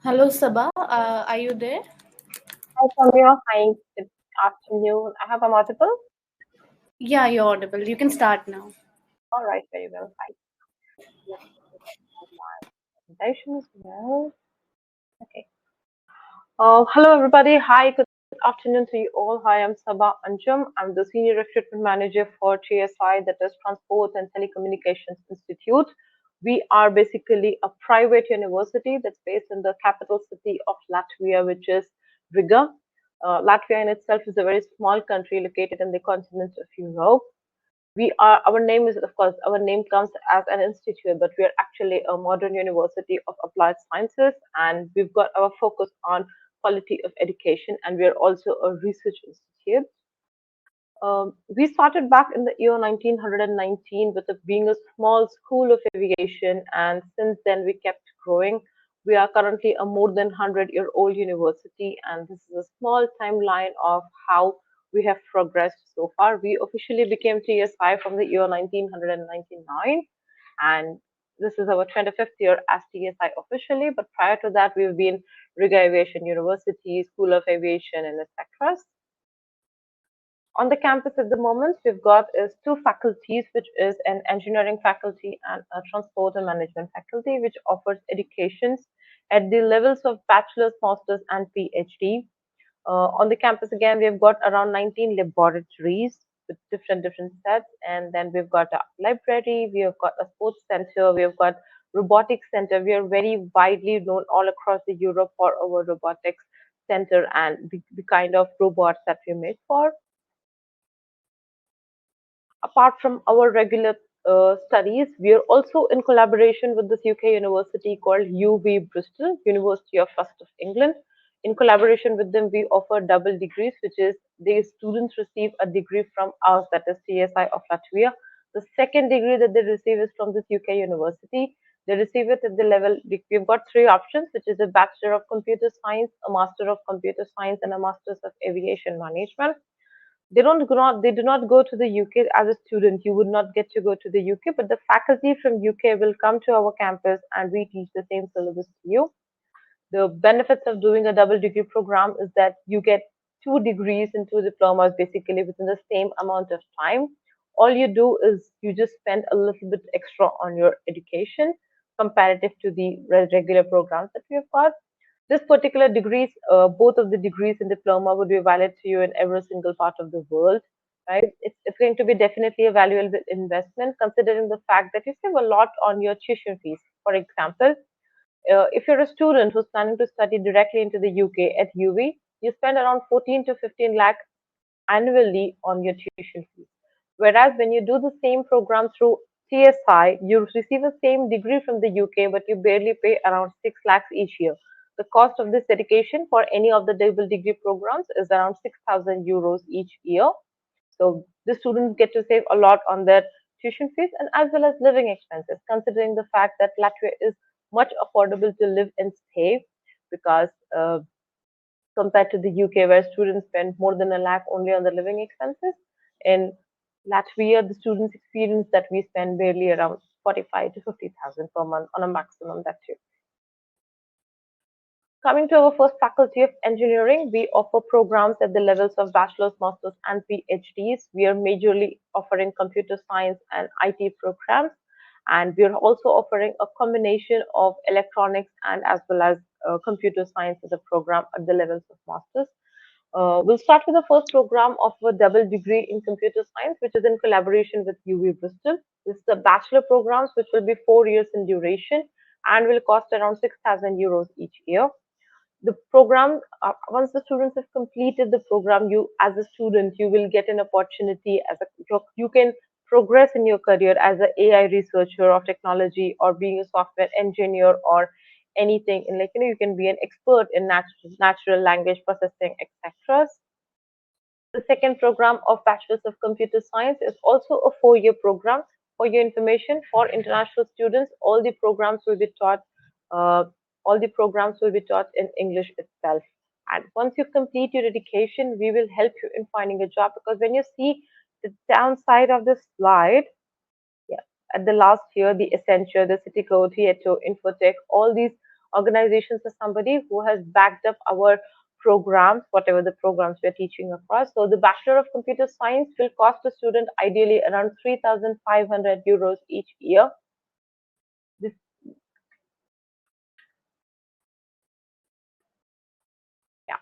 Hello, Sabah. Are you there? Hi, Samya. Hi, good afternoon. I have a multiple. Yeah, you're audible. You can start now. All right, very well. Hi. Let me do my presentation as well. Okay. Hello, everybody. Hi, good afternoon to you all. Hi, I'm Sabah Anjum. I'm the Senior Recruitment Manager for TSI, that is Transport and Telecommunications Institute. We are basically a private university that's based in the capital city of Latvia, which is Riga. Latvia in itself is a very small country located in the continent of Europe. Our name is, of course, our name comes as an institute, but we are actually a modern university of applied sciences, and we've got our focus on quality of education, and we are also a research institute. We started back in the year 1919 with it being a small school of aviation, and since then we kept growing. We are currently a more than 100-year-old university, and this is a small timeline of how we have progressed so far. We officially became TSI from the year 1999, and this is our 25th year as TSI officially. But prior to that, we've been Riga Aviation University, School of Aviation, and etc. On the campus at the moment, we've got is two faculties, which is an engineering faculty and a transport and management faculty, which offers educations at the levels of bachelor's, master's, and PhD. On the campus again, we've got around 19 laboratories with different sets, and then we've got a library, we've got a sports center, we've got robotics center. We are very widely known all across the Europe for our robotics center and the kind of robots that we make for. Apart from our regular studies, we are also in collaboration with this UK university called UV Bristol, University of West of England. In collaboration with them, we offer double degrees, which is the students receive a degree from us, that is TSI of Latvia. The second degree that they receive is from this UK university. They receive it at the level, we've got three options, which is a Bachelor of Computer Science, a Master of Computer Science, and a Masters of Aviation Management. They do not go to the UK as a student. You would not get to go to the UK, but the faculty from UK will come to our campus and we teach the same syllabus to you. The benefits of doing a double degree program is that you get two degrees and two diplomas basically within the same amount of time. All you do is you just spend a little bit extra on your education comparative to the regular programs that we have got. This particular degrees, both of the degrees and diploma would be valid to you in every single part of the world, right? It's going to be definitely a valuable investment considering the fact that you save a lot on your tuition fees. For example, if you're a student who's planning to study directly into the UK at UV, you spend around 14 to 15 lakh annually on your tuition fees. Whereas when you do the same program through TSI, you receive the same degree from the UK, but you barely pay around 6 lakhs each year. The cost of this education for any of the double degree programs is around 6,000 euros each year. So the students get to save a lot on their tuition fees and as well as living expenses, considering the fact that Latvia is much affordable to live and stay because compared to the UK, where students spend more than a lakh only on the living expenses. In Latvia, the students experience that we spend barely around 45 to 50,000 per month on a maximum that too. Coming to our first faculty of engineering, we offer programs at the levels of bachelor's, master's, and PhDs. We are majorly offering computer science and IT programs, and we are also offering a combination of electronics and as well as computer science as a program at the levels of master's. We'll start with the first program of a double degree in computer science, which is in collaboration with UV Bristol. This is the bachelor programs, which will be 4 years in duration and will cost around 6,000 euros each year. The program, once the students have completed the program, you as a student, you will get an opportunity you can progress in your career as an AI researcher of technology or being a software engineer or anything. And you can be an expert in natural language processing, etc. The second program of Bachelor's of Computer Science is also a 4 year program. For your information, for international students, uh, all the programs will be taught in English itself. And once you complete your education, we will help you in finding a job because when you see the downside of this slide, yeah, at the last year, the Accenture, the Citico, Tieto, Infotech, all these organizations are somebody who has backed up our programs, whatever the programs we're teaching across. So the Bachelor of Computer Science will cost a student ideally around 3,500 euros each year. This, yeah.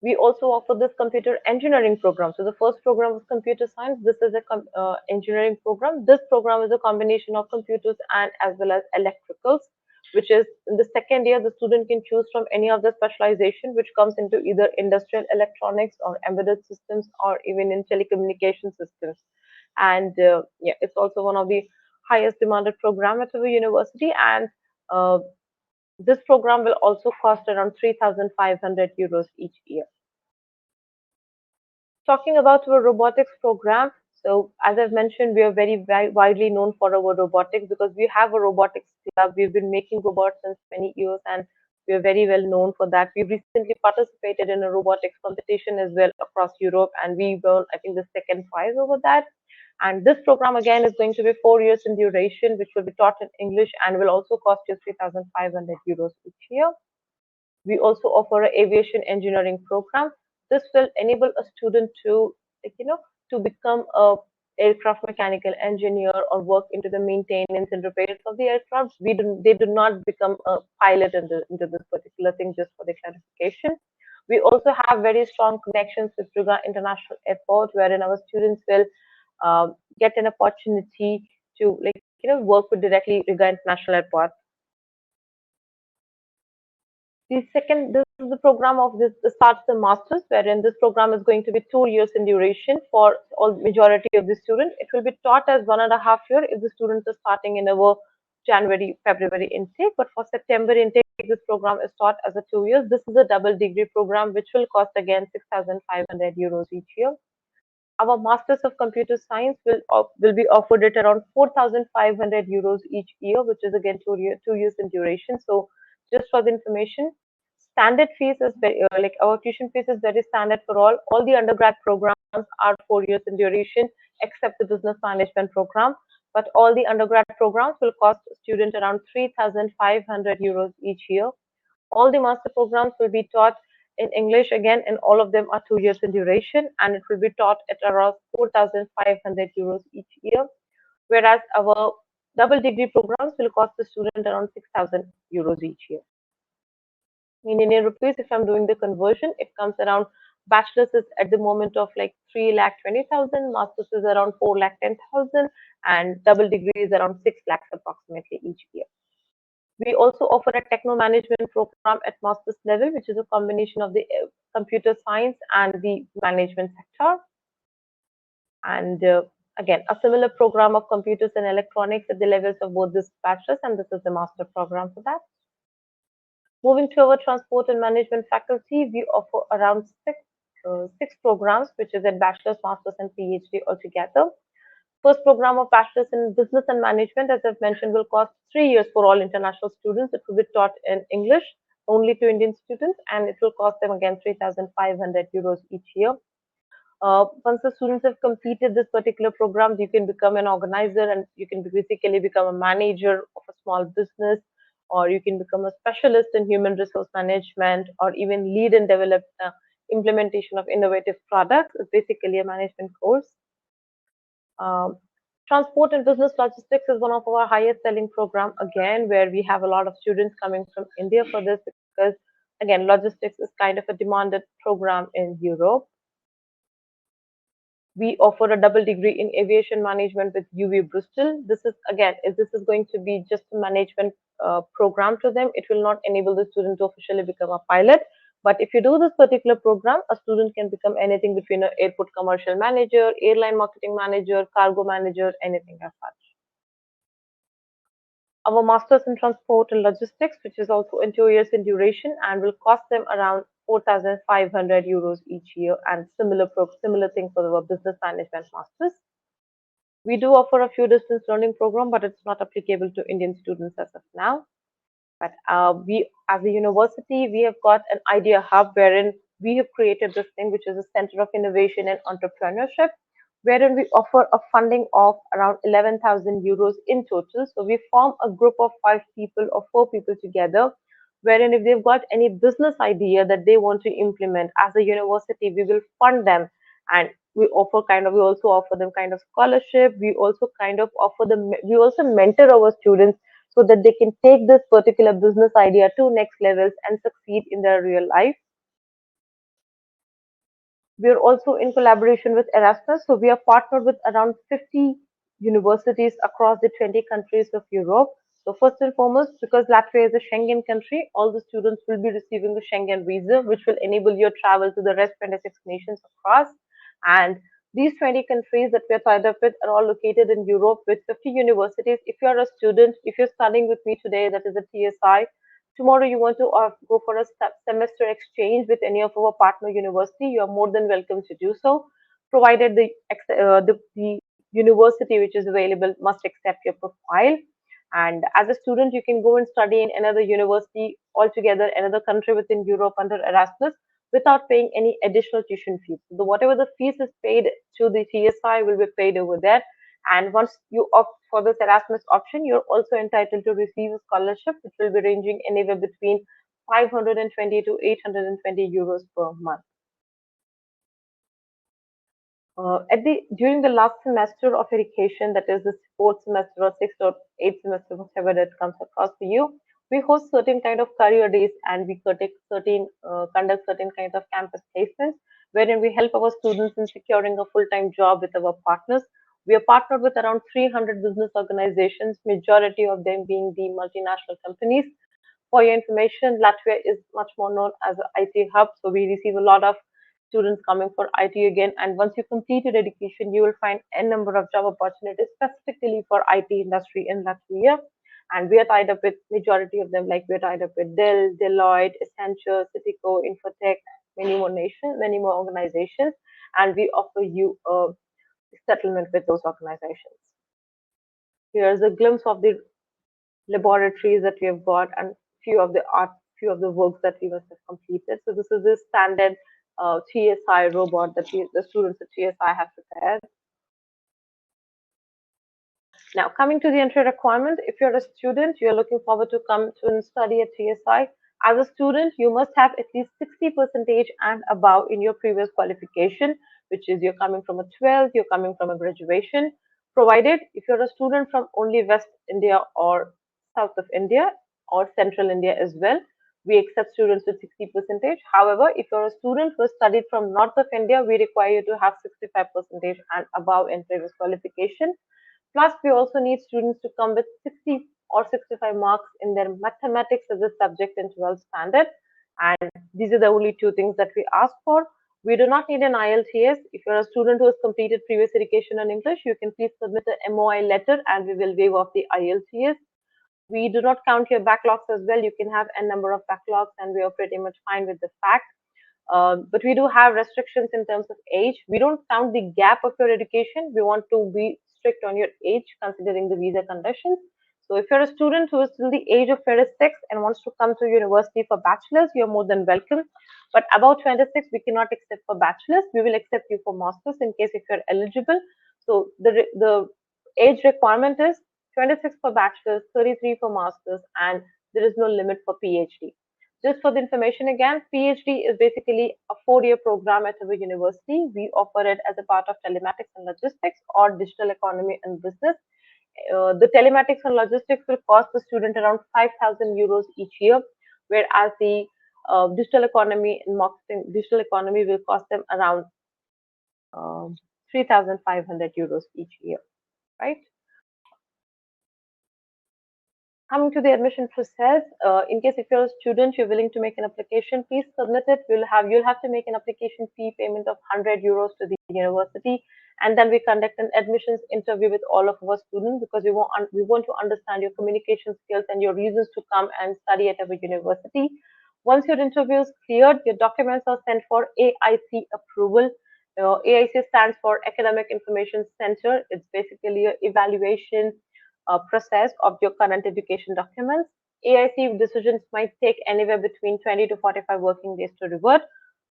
We also offer this computer engineering program. So the first program was computer science. This is a engineering program. This program is a combination of computers and as well as electricals, which is in the second year, the student can choose from any of the specialization, which comes into either industrial electronics or embedded systems or even in telecommunication systems. And yeah, it's also one of the highest demanded program at our university. And uh, this program will also cost around 3,500 euros each year. Talking about our robotics program, so as I've mentioned, we are very widely known for our robotics because we have a robotics club. We've been making robots since many years and we are very well known for that. We recently participated in a robotics competition as well across Europe and we won, I think, the second prize over that. And this program again is going to be 4 years in duration, which will be taught in English and will also cost you 3,500 euros each year. We also offer an aviation engineering program. This will enable a student to, like, to become a aircraft mechanical engineer or work into the maintenance and repairs of the aircraft. They do not become a pilot into this particular thing, just for the clarification. We also have very strong connections with Riga International Airport, wherein our students will get an opportunity to, like, work with directly Riga International Airport. This is the program of this starts the masters, wherein this program is going to be 2 years in duration for all majority of the students. It will be taught as 1.5 year if the students are starting in our January, February intake. But for September intake, this program is taught as a 2 years. This is a double degree program, which will cost again 6,500 euros each year. Our Masters of Computer Science will be offered at around 4,500 euros each year, which is again 2 years in duration. So, just for the information, standard fees is very, like our tuition fees is very standard for all. All the undergrad programs are 4 years in duration, except the business management program. But all the undergrad programs will cost student around 3,500 euros each year. All the master programs will be taught in English again, and all of them are 2 years in duration, and it will be taught at around 4,500 euros each year. Whereas our double degree programs will cost the student around 6,000 euros each year. In Indian rupees, if I'm doing the conversion, it comes around bachelor's is at the moment of like 3,20,000, master's is around 4,10,000, and double degree is around 6 lakhs approximately each year. We also offer a techno management program at master's level, which is a combination of the computer science and the management sector. And again, a similar program of computers and electronics at the levels of both this bachelor's and this is the master program for that. Moving to our transport and management faculty, we offer around six programs, which is at bachelor's, master's, and PhD altogether. First program of bachelor's in business and management, as I've mentioned, will cost 3 years for all international students. It will be taught in English only to Indian students, and it will cost them again 3,500 euros each year. Once the students have completed this particular program, you can become an organizer and you can basically become a manager of a small business, or you can become a specialist in human resource management, or even lead and develop the implementation of innovative products. It's basically a management course. Um, Transport and business logistics is one of our highest selling program again, where we have a lot of students coming from India for this because again, logistics is kind of a demanded program in Europe. We offer a double degree in aviation management with UV Bristol. This is again, if this is going to be just a management program to them, it will not enable the student to officially become a pilot. But if you do this particular program, a student can become anything between an airport commercial manager, airline marketing manager, cargo manager, anything as such. Our Masters in Transport and Logistics, which is also in 2 years in duration and will cost them around 4,500 euros each year, and similar thing for our Business Management Masters. We do offer a few distance learning program, but it's not applicable to Indian students as of now. But we, as a university, we have got an idea hub wherein we have created this thing, which is a center of innovation and entrepreneurship, wherein we offer a funding of around 11,000 euros in total. So we form a group of 5 people or 4 people together wherein if they've got any business idea that they want to implement as a university, we will fund them, and we also offer them kind of scholarship. We also kind of offer them, we also mentor our students so that they can take this particular business idea to next levels and succeed in their real life. We are also in collaboration with Erasmus, so we are partnered with around 50 universities across the 20 countries of Europe. So first and foremost, because Latvia is a Schengen country, all the students will be receiving a Schengen visa, which will enable your travel to the rest 26 nations across. And these 20 countries that we are tied up with are all located in Europe with 50 universities. If you are a student, if you're studying with me today, that is a TSI, tomorrow you want to go for a semester exchange with any of our partner university, you are more than welcome to do so, provided the university which is available must accept your profile. And as a student, you can go and study in another university altogether, another country within Europe under Erasmus without paying any additional tuition fees. So whatever the fees is paid to the TSI will be paid over there. And once you opt for this Erasmus option, you're also entitled to receive a scholarship, which will be ranging anywhere between 520 to 820 euros per month. During the last semester of education, that is the fourth semester or sixth or eighth semester, whatever that comes across for you, we host certain kind of career days, and we conduct certain kind of campus placements, wherein we help our students in securing a full-time job with our partners. We are partnered with around 300 business organizations, majority of them being the multinational companies. For your information, Latvia is much more known as an IT hub, so we receive a lot of students coming for IT again. And once you complete your education, you will find a number of job opportunities specifically for IT industry in Latvia. And we are tied up with majority of them, like we're tied up with Dell, Deloitte, Accenture, Citico, Infotech, many more organizations, and we offer you a settlement with those organizations. Here's a glimpse of the laboratories that we have got and few of the works that we must have completed. So this is the standard TSI robot that the students at TSI have prepared. Now, coming to the entry requirement, if you're a student, you're looking forward to come to and study at TSI. As a student, you must have at least 60% and above in your previous qualification, which is you're coming from a 12th, you're coming from a graduation. Provided if you're a student from only West India or South of India or Central India as well, we accept students with 60%. However, if you're a student who has studied from North of India, we require you to have 65% and above in previous qualification. Plus, we also need students to come with 60 or 65 marks in their mathematics as a subject in 12th standard. And these are the only two things that we ask for. We do not need an IELTS. If you're a student who has completed previous education in English, you can please submit an MOI letter and we will waive off the IELTS. We do not count your backlogs as well. You can have a number of backlogs and we are pretty much fine with the fact. But we do have restrictions in terms of age. We don't count the gap of your education. We want to be strict on your age considering the visa conditions. So if you're a student who is till the age of 26 and wants to come to university for bachelor's, you're more than welcome. But about 26, we cannot accept for bachelor's. We will accept you for master's in case if you're eligible. So the age requirement is 26 for bachelor's, 33 for master's, and there is no limit for PhD. Just for the information again, PhD is basically a 4-year program at our university. We offer it as a part of telematics and logistics or digital economy and business. The telematics and logistics will cost the student around 5,000 euros each year, whereas the digital economy and marketing, digital economy will cost them around 3,500 euros each year, right? Coming to the admission process, in case if you're a student, you're willing to make an application, please submit it. You'll have to make an application fee payment of 100 euros to the university, and then we conduct an admissions interview with all of our students because we want to understand your communication skills and your reasons to come and study at our university. Once your interview is cleared, your documents are sent for AIC approval. AIC stands for Academic Information Center. It's basically an evaluation process of your current education documents. AIC decisions might take anywhere between 20 to 45 working days to revert.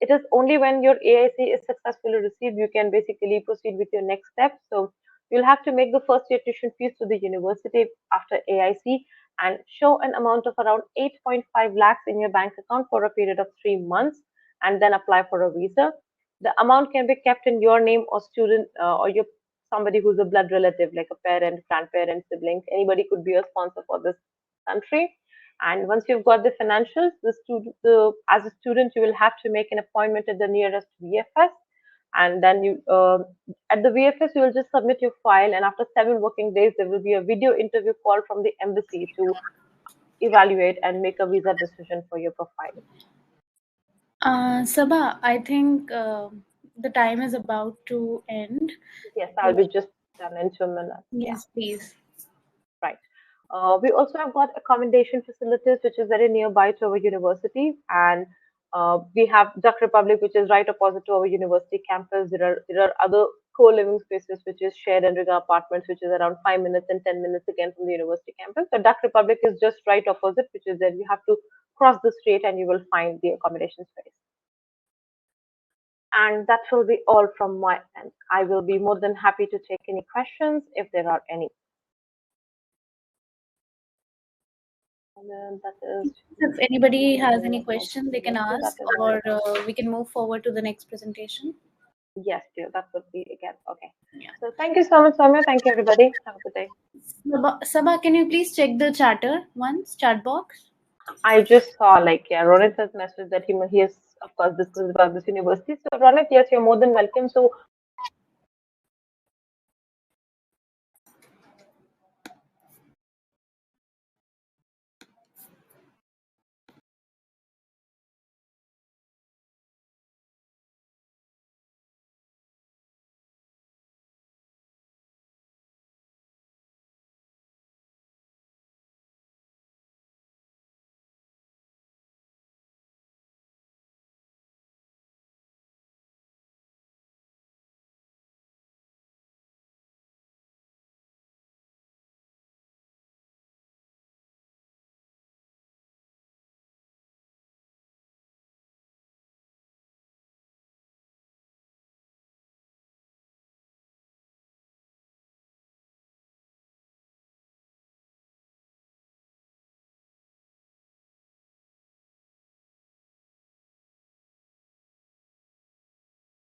It is only when your AIC is successfully received, you can basically proceed with your next step. So you'll have to make the first year tuition fees to the university after AIC. and show an amount of around 8.5 lakhs in your bank account for a period of 3 months, and then apply for a visa. The amount can be kept in your name or student or your somebody who's a blood relative, like a parent, grandparent, siblings. Anybody could be a sponsor for this country. And once you've got the financials, as a student, you will have to make an appointment at the nearest VFS, and then at the VFS you will just submit your file, and after 7 working days there will be a video interview call from the embassy to evaluate and make a visa decision for your profile. Sabha, I think the time is about to end. Yes, I'll be just done in 2 minutes. Yeah, Yes, please. right. We also have got accommodation facilities, which is very nearby to our university, and we have Duck Republic, which is right opposite to our university campus. There are other co-living spaces, which is shared and rigger apartments, which is around 5 minutes and 10 minutes again from the university campus. So Duck Republic is just right opposite, which is that you have to cross the street and you will find the accommodation space. And that will be all from my end. I will be more than happy to take any questions if there are any. And then that is If anybody has any of question, they can opportunity. That ask, is or we can move forward to the next presentation. yes, dear. That would be again okay. Yeah. So thank you so much, Soumya. Thank you, everybody. Have a good day. Sabha, can you please check the chatter once, chat box? I just saw Ronit has messaged that he is of course discussed about this university. So Ronit, yes, you're more than welcome. So